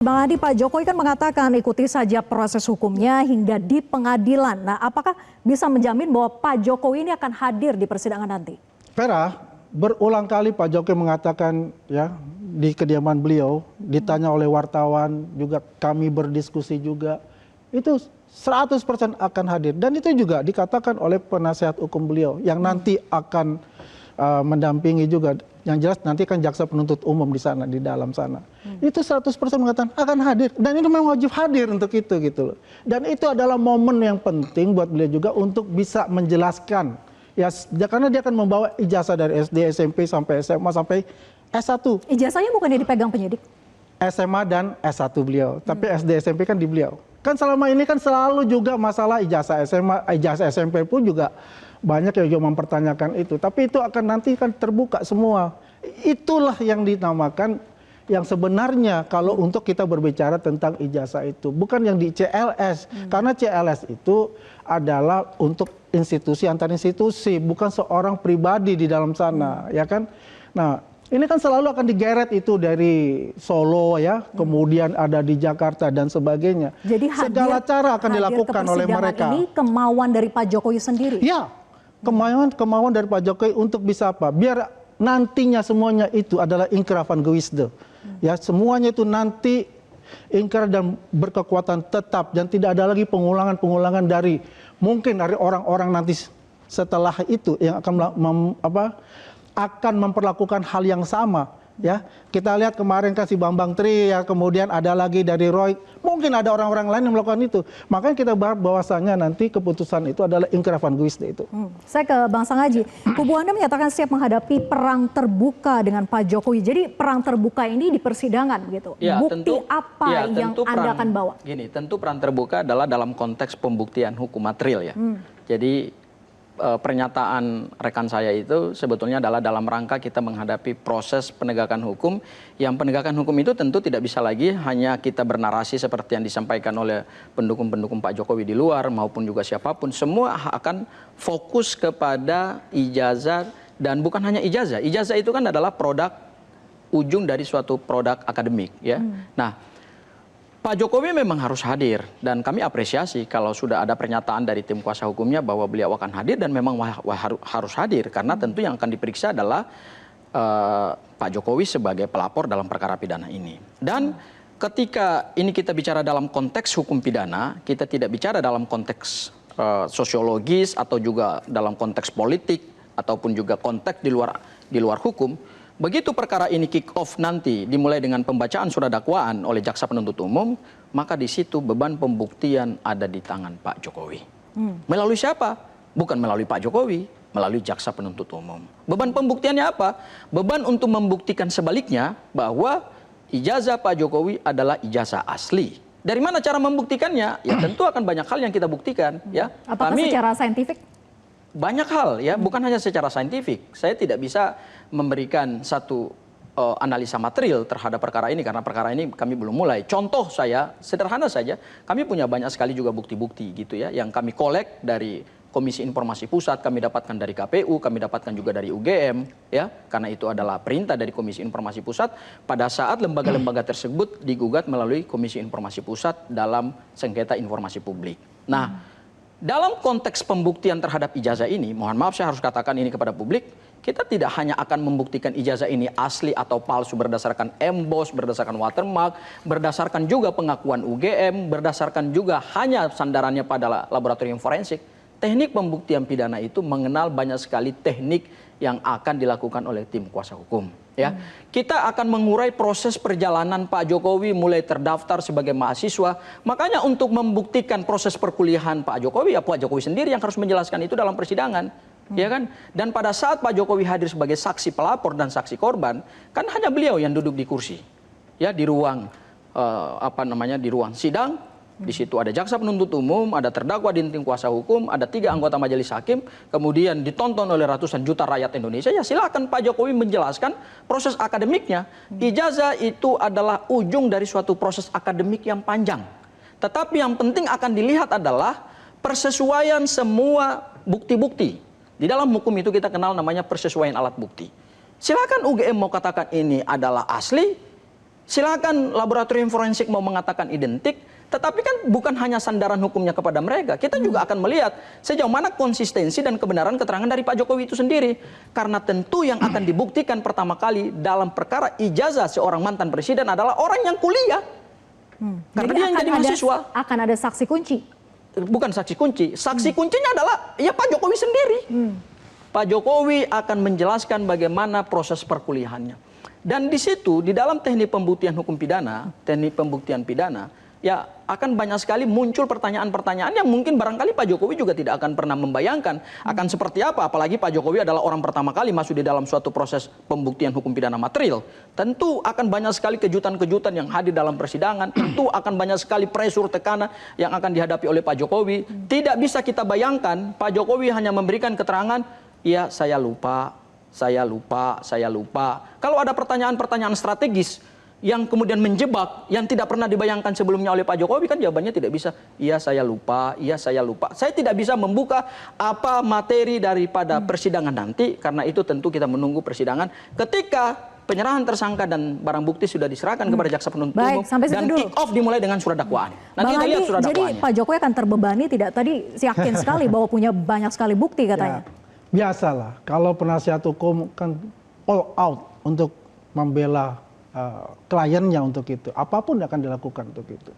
Bang Adi, Pak Jokowi kan mengatakan ikuti saja proses hukumnya hingga di pengadilan. Nah, apakah bisa menjamin bahwa Pak Jokowi ini akan hadir di persidangan nanti? Vera, berulang kali Pak Jokowi mengatakan ya di kediaman beliau, ditanya oleh wartawan, juga kami berdiskusi juga, itu 100% akan hadir. Dan itu juga dikatakan oleh penasihat hukum beliau yang nanti akan mendampingi juga. Yang jelas nanti kan jaksa penuntut umum di sana, di dalam sana. Itu 100% mengatakan akan hadir. Dan itu memang wajib hadir untuk itu gitu loh. Dan itu adalah momen yang penting buat beliau juga untuk bisa menjelaskan. Ya, karena dia akan membawa ijazah dari SD, SMP, sampai SMA, sampai S1. Ijazahnya bukannya dipegang penyidik? SMA dan S1 beliau. Tapi SD, SMP kan di beliau. Kan selama ini kan selalu juga masalah ijazah SMA, ijazah SMP pun juga banyak yang juga mempertanyakan itu. Tapi itu akan nanti kan terbuka semua. Itulah yang dinamakan yang sebenarnya kalau untuk kita berbicara tentang ijazah itu. Bukan yang di CLS. Karena CLS itu adalah untuk institusi antar institusi. Bukan seorang pribadi di dalam sana. Ya kan? Nah, ini kan selalu akan digeret itu dari Solo ya. Kemudian ada di Jakarta dan sebagainya. Jadi segala cara akan dilakukan oleh mereka. Ini kemauan dari Pak Jokowi sendiri? Ya. Kemauan dari Pak Jokowi untuk bisa apa? Biar nantinya semuanya itu adalah ingkrah van gewisde. Ya, semuanya itu nanti ingkrah dan berkekuatan tetap dan tidak ada lagi pengulangan dari mungkin dari orang-orang nanti setelah itu yang akan memperlakukan hal yang sama. Ya, kita lihat kemarin kan si Bambang Tri ya, kemudian ada lagi dari Roy, mungkin ada orang-orang lain yang melakukan itu. Makanya kita berharap bahwasanya nanti keputusan itu adalah ingkrah van gewisde itu. Saya ke Bang Sangaji, kubu Anda menyatakan siap menghadapi perang terbuka dengan Pak Jokowi. Jadi perang terbuka ini di persidangan begitu. Ya, bukti apa yang Anda akan bawa? Gini, tentu perang terbuka adalah dalam konteks pembuktian hukum material ya. Jadi pernyataan rekan saya itu sebetulnya adalah dalam rangka kita menghadapi proses penegakan hukum, yang penegakan hukum itu tentu tidak bisa lagi hanya kita bernarasi seperti yang disampaikan oleh pendukung-pendukung Pak Jokowi di luar maupun juga siapapun. Semua akan fokus kepada ijazah, dan bukan hanya ijazah. Ijazah itu kan adalah produk ujung dari suatu produk akademik ya. Nah, Pak Jokowi memang harus hadir dan kami apresiasi kalau sudah ada pernyataan dari tim kuasa hukumnya bahwa beliau akan hadir dan memang harus hadir karena tentu yang akan diperiksa adalah Pak Jokowi sebagai pelapor dalam perkara pidana ini. Dan ketika ini kita bicara dalam konteks hukum pidana, kita tidak bicara dalam konteks sosiologis atau juga dalam konteks politik ataupun juga konteks di luar hukum. Begitu perkara ini kick off nanti dimulai dengan pembacaan surat dakwaan oleh jaksa penuntut umum, maka di situ beban pembuktian ada di tangan Pak Jokowi. Melalui siapa? Bukan melalui Pak Jokowi, melalui jaksa penuntut umum. Beban pembuktiannya apa? Beban untuk membuktikan sebaliknya bahwa ijazah Pak Jokowi adalah ijazah asli. Dari mana cara membuktikannya? Ya tentu akan banyak hal yang kita buktikan. Ya. Apakah secara saintifik? Banyak hal ya, bukan hanya secara saintifik. Saya tidak bisa memberikan satu analisa material terhadap perkara ini karena perkara ini kami belum mulai. Contoh saya sederhana saja, kami punya banyak sekali juga bukti-bukti gitu ya yang kami kolek dari Komisi Informasi Pusat, kami dapatkan dari KPU, kami dapatkan juga dari UGM ya, karena itu adalah perintah dari Komisi Informasi Pusat pada saat lembaga-lembaga tersebut digugat melalui Komisi Informasi Pusat dalam sengketa informasi publik. Nah, dalam konteks pembuktian terhadap ijazah ini, mohon maaf saya harus katakan ini kepada publik, kita tidak hanya akan membuktikan ijazah ini asli atau palsu berdasarkan emboss, berdasarkan watermark, berdasarkan juga pengakuan UGM, berdasarkan juga hanya sandarannya pada laboratorium forensik. Teknik pembuktian pidana itu mengenal banyak sekali teknik yang akan dilakukan oleh tim kuasa hukum. Ya, kita akan mengurai proses perjalanan Pak Jokowi mulai terdaftar sebagai mahasiswa. Makanya untuk membuktikan proses perkuliahan Pak Jokowi, ya Pak Jokowi sendiri yang harus menjelaskan itu dalam persidangan, ya kan? Dan pada saat Pak Jokowi hadir sebagai saksi pelapor dan saksi korban, kan hanya beliau yang duduk di kursi, ya di ruang di ruang sidang. Di situ ada jaksa penuntut umum, ada terdakwa di tim kuasa hukum, ada 3 anggota majelis hakim, kemudian ditonton oleh ratusan juta rakyat Indonesia. Ya silakan Pak Jokowi menjelaskan proses akademiknya. Ijazah itu adalah ujung dari suatu proses akademik yang panjang. Tetapi yang penting akan dilihat adalah persesuaian semua bukti-bukti. Di dalam hukum itu kita kenal namanya persesuaian alat bukti. Silakan UGM mau katakan ini adalah asli, Silakan laboratorium forensik mau mengatakan identik, tetapi kan bukan hanya sandaran hukumnya kepada mereka. Kita juga akan melihat sejauh mana konsistensi dan kebenaran keterangan dari Pak Jokowi itu sendiri. Karena tentu yang akan dibuktikan pertama kali dalam perkara ijazah seorang mantan presiden adalah orang yang kuliah. Karena dia yang jadi mahasiswa. Akan ada saksi kunci. Bukan saksi kunci. Saksi kuncinya adalah ya Pak Jokowi sendiri. Pak Jokowi akan menjelaskan bagaimana proses perkuliahannya. Dan di situ, di dalam teknik pembuktian hukum pidana, teknik pembuktian pidana, ya akan banyak sekali muncul pertanyaan-pertanyaan yang mungkin barangkali Pak Jokowi juga tidak akan pernah membayangkan akan seperti apa. Apalagi Pak Jokowi adalah orang pertama kali masuk di dalam suatu proses pembuktian hukum pidana material. Tentu akan banyak sekali kejutan-kejutan yang hadir dalam persidangan. Tentu akan banyak sekali pressure tekanan yang akan dihadapi oleh Pak Jokowi. Tidak bisa kita bayangkan Pak Jokowi hanya memberikan keterangan, ya saya lupa. Kalau ada pertanyaan-pertanyaan strategis yang kemudian menjebak, yang tidak pernah dibayangkan sebelumnya oleh Pak Jokowi, kan jawabannya tidak bisa, iya saya lupa. Saya tidak bisa membuka apa materi daripada persidangan nanti, karena itu tentu kita menunggu persidangan ketika penyerahan tersangka dan barang bukti sudah diserahkan kepada jaksa penuntut umum dan kick off dimulai dengan surat dakwaan. Nanti kita lihat surat dakwaannya. Jadi Pak Jokowi akan terbebani tidak? Tadi yakin sekali bahwa punya banyak sekali bukti katanya. Ya, biasalah, kalau penasihat hukum kan all out untuk membela kliennya untuk itu. Apapun akan dilakukan untuk itu.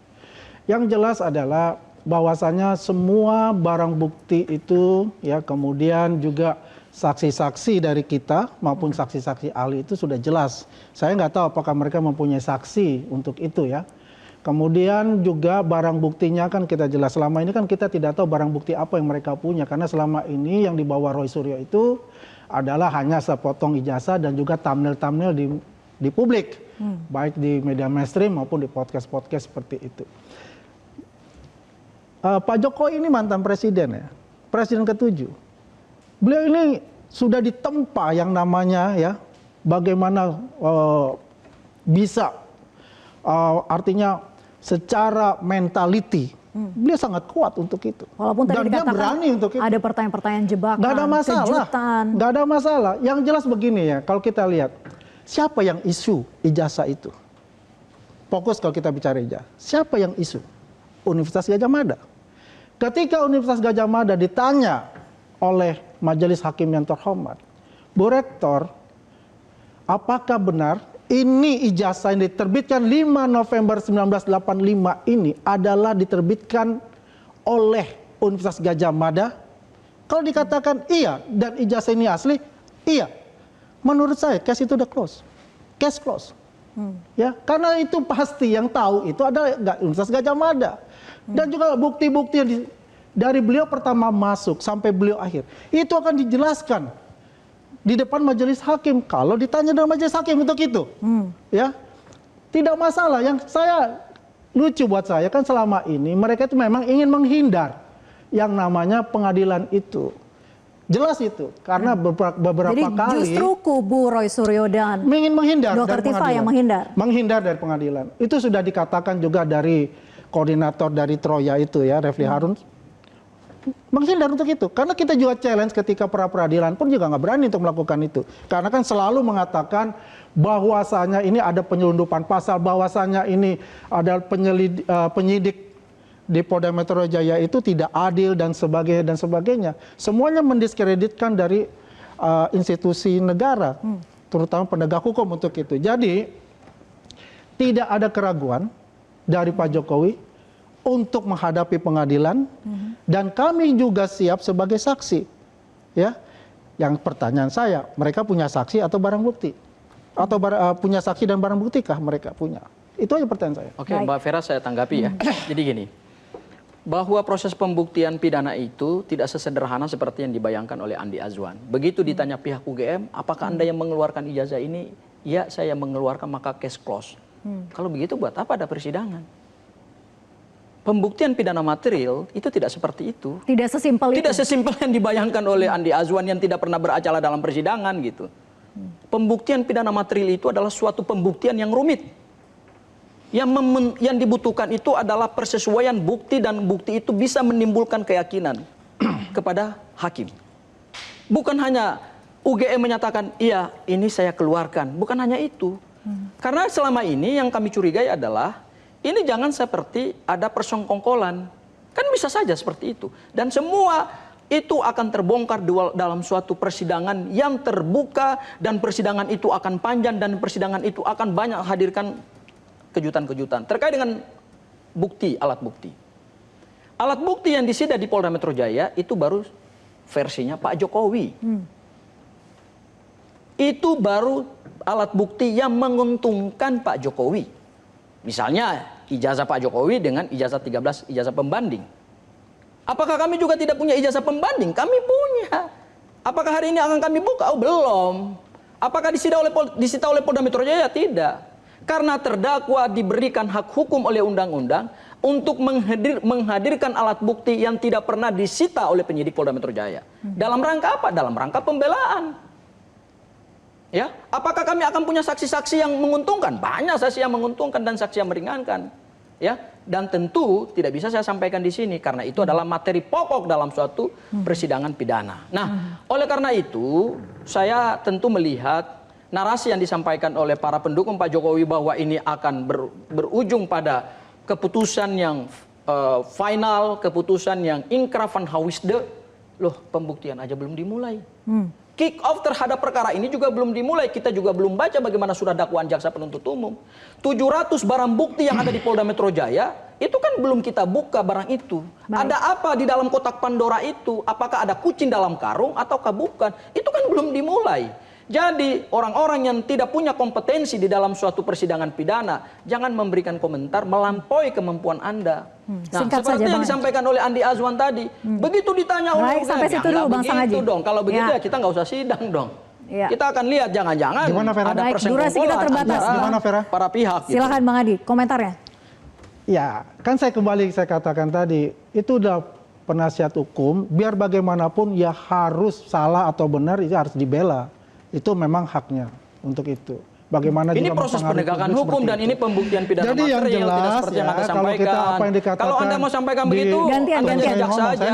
Yang jelas adalah bahwasanya semua barang bukti itu, ya kemudian juga saksi-saksi dari kita maupun saksi-saksi ahli itu sudah jelas. Saya nggak tahu apakah mereka mempunyai saksi untuk itu ya. Kemudian juga barang buktinya kan kita jelas. Selama ini kan kita tidak tahu barang bukti apa yang mereka punya. Karena selama ini yang dibawa Roy Suryo itu adalah hanya sepotong ijazah dan juga thumbnail-thumbnail di publik. Baik di media mainstream maupun di podcast-podcast seperti itu. Pak Jokowi ini mantan presiden ya. Presiden ke-7. Beliau ini sudah ditempa yang namanya ya. Bagaimana bisa artinya secara mentality, beliau sangat kuat untuk itu. Walaupun tadi dan dia dikatakan berani untuk itu. Ada pertanyaan-pertanyaan jebakan, nggak ada masalah, kejutan. nggak ada masalah. Yang jelas begini ya, kalau kita lihat siapa yang isu ijazah itu. Fokus kalau kita bicara ijazah. Siapa yang isu? Universitas Gadjah Mada. Ketika Universitas Gadjah Mada ditanya oleh Majelis Hakim yang terhormat, Bu Rektor, apakah benar ini ijazah yang diterbitkan 5 November 1985 ini adalah diterbitkan oleh Universitas Gadjah Mada? Kalau dikatakan iya dan ijazah ini asli, iya. Menurut saya case itu udah close. Case close. Ya, karena itu pasti yang tahu itu adalah Universitas Gadjah Mada. Dan juga bukti-bukti yang dari beliau pertama masuk sampai beliau akhir, itu akan dijelaskan di depan majelis hakim kalau ditanya dengan majelis hakim untuk itu. Ya. Tidak masalah. Yang saya lucu buat saya kan selama ini mereka itu memang ingin menghindar yang namanya pengadilan itu. Jelas itu karena beberapa Jadi kali justru kubu Roy Suryo dan ingin menghindar Dr. dari Tifa pengadilan. yang menghindar. Menghindar dari pengadilan. Itu sudah dikatakan juga dari koordinator dari Troya itu ya, Refli Harun. Menghindar untuk itu. Karena kita juga challenge ketika pra-peradilan pun juga nggak berani untuk melakukan itu. Karena kan selalu mengatakan bahwasanya ini ada penyelundupan pasal, bahwasanya ini ada penyidik di Polda Metro Jaya itu tidak adil dan sebagainya. Semuanya mendiskreditkan dari institusi negara, terutama penegak hukum untuk itu. Jadi tidak ada keraguan dari Pak Jokowi untuk menghadapi pengadilan dan kami juga siap sebagai saksi. Ya, yang pertanyaan saya, mereka punya saksi atau barang bukti? Atau punya saksi dan barang buktikah mereka punya? Itu aja pertanyaan saya. Oke, Mbak Vera saya tanggapi ya. Jadi gini, bahwa proses pembuktian pidana itu tidak sesederhana seperti yang dibayangkan oleh Andi Azwan. Begitu ditanya pihak UGM, apakah Anda yang mengeluarkan ijazah ini? Ya, saya mengeluarkan, maka case close. Kalau begitu buat apa ada persidangan? Pembuktian pidana material itu tidak seperti itu. Tidak sesimpel itu. Tidak sesimpel yang dibayangkan oleh Andi Azwan yang tidak pernah beracala dalam persidangan gitu. Pembuktian pidana material itu adalah suatu pembuktian yang rumit. Yang dibutuhkan itu adalah persesuaian bukti dan bukti itu bisa menimbulkan keyakinan kepada hakim. Bukan hanya UGM menyatakan, iya ini saya keluarkan. Bukan hanya itu. Karena selama ini yang kami curigai adalah ini jangan seperti ada persengkongkolan. Kan bisa saja seperti itu. Dan semua itu akan terbongkar dalam suatu persidangan yang terbuka, dan persidangan itu akan panjang, dan persidangan itu akan banyak hadirkan kejutan-kejutan terkait dengan bukti, alat bukti. Alat bukti yang disita di Polda Metro Jaya itu baru versinya Pak Jokowi. Itu baru alat bukti yang menguntungkan Pak Jokowi. Misalnya ijazah Pak Jokowi dengan ijazah 13 ijazah pembanding. Apakah kami juga tidak punya ijazah pembanding? Kami punya. Apakah hari ini akan kami buka? Oh, belum. Apakah disita oleh Polda Metro Jaya? Tidak. Karena terdakwa diberikan hak hukum oleh undang-undang untuk menghadirkan alat bukti yang tidak pernah disita oleh penyidik Polda Metro Jaya. Dalam rangka apa? Dalam rangka pembelaan. Ya, apakah kami akan punya saksi-saksi yang menguntungkan? Banyak saksi yang menguntungkan dan saksi yang meringankan. Ya, dan tentu tidak bisa saya sampaikan di sini karena itu adalah materi pokok dalam suatu persidangan pidana. Nah, oleh karena itu saya tentu melihat narasi yang disampaikan oleh para pendukung Pak Jokowi bahwa ini akan berujung pada keputusan yang final, keputusan yang ingkrah van Hawisde. Loh, pembuktian aja belum dimulai. Kick off terhadap perkara ini juga belum dimulai. Kita juga belum baca bagaimana surat dakwaan jaksa penuntut umum. 700 barang bukti yang ada di Polda Metro Jaya, itu kan belum kita buka barang itu. Ada apa di dalam kotak Pandora itu? Apakah ada kucing dalam karung ataukah bukan? Itu kan belum dimulai. Jadi orang-orang yang tidak punya kompetensi di dalam suatu persidangan pidana, jangan memberikan komentar melampaui kemampuan Anda. Nah, seperti yang disampaikan oleh Andi Azwan tadi, begitu ditanya oleh sampai situ dulu, Bang Sangaji. dong. Kalau begitu ya kita nggak usah sidang dong. Ya. Kita akan lihat jangan-jangan ada persengkongkolan antara para pihak. Silakan Bang Adi, komentarnya. Ya, kan saya katakan tadi, itu udah penasihat hukum, biar bagaimanapun ya harus salah atau benar itu harus dibela. Itu memang haknya untuk itu. Bagaimana ini juga proses penegakan hukum dan ini pembuktian pidana jadi material yang jelas, tidak seperti yang Anda sampaikan. Kalau Anda mau sampaikan begitu, Anda jaksa aja.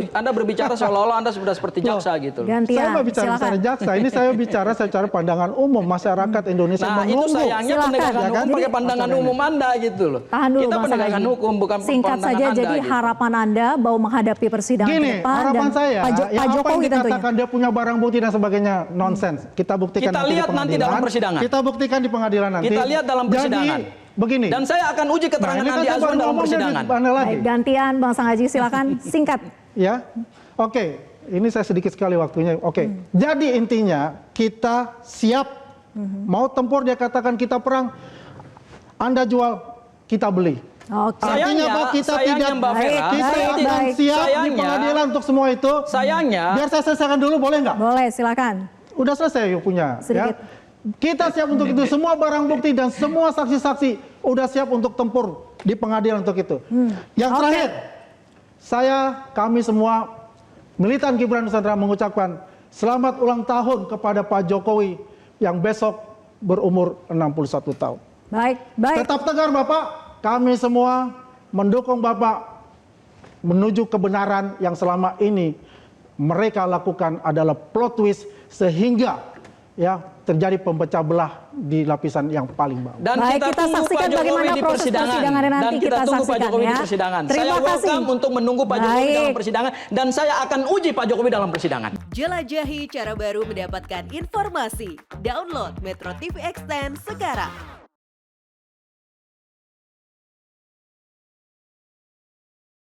Anda berbicara seolah-olah Anda sudah seperti jaksa gitu. Saya nggak bicara secara jaksa, ini saya bicara secara pandangan umum masyarakat Indonesia menunggu. Nah, itu sayangnya penegakan hukum pakai pandangan umum Anda gitu loh. Tahan dulu, kita penegakan hukum bukan singkat saja, jadi harapan Anda bahwa menghadapi persidangan depan harapan saya, Pak Jokowi yang dikatakan dia punya barang bukti dan sebagainya nonsens. Kita buktikan kita lihat nanti dalam persidangan. Kita buktikan di pengadilan nanti. Kita lihat dalam persidangan. Jadi, begini. Dan saya akan uji keterangan Andi Azwan dalam persidangan. Baik, gantian Bang Sangaji, silakan singkat. Ya, oke. Ini saya sedikit sekali waktunya. Oke. Jadi intinya kita siap mau tempur, dia katakan kita perang. Anda jual, kita beli. Oke. Artinya Pak, kita tidak Mbak Vera, kita akan siap di pengadilan untuk semua itu. Sayangnya. Biar saya selesaikan dulu, boleh nggak? Boleh, silakan. Udah selesai yuk punya. Sedikit. Ya. Kita siap untuk itu, semua barang bukti dan semua saksi-saksi udah siap untuk tempur di pengadilan untuk itu. Yang terakhir, kami semua militan Gibran Nusantara mengucapkan selamat ulang tahun kepada Pak Jokowi yang besok berumur 61 tahun. Baik, baik. Tetap tegar Bapak, kami semua mendukung Bapak menuju kebenaran yang selama ini mereka lakukan adalah plot twist sehingga ya terjadi pempecah belah di lapisan yang paling bawah. Dan baik, kita saksikan bagaimana di proses persidangan nanti. Dan kita tunggu Pak Jokowi di persidangan. Saya welcome untuk menunggu Pak Jokowi dalam persidangan dan saya akan uji Pak Jokowi dalam persidangan. Jelajahi cara baru mendapatkan informasi. Download Metro TV Extend sekarang.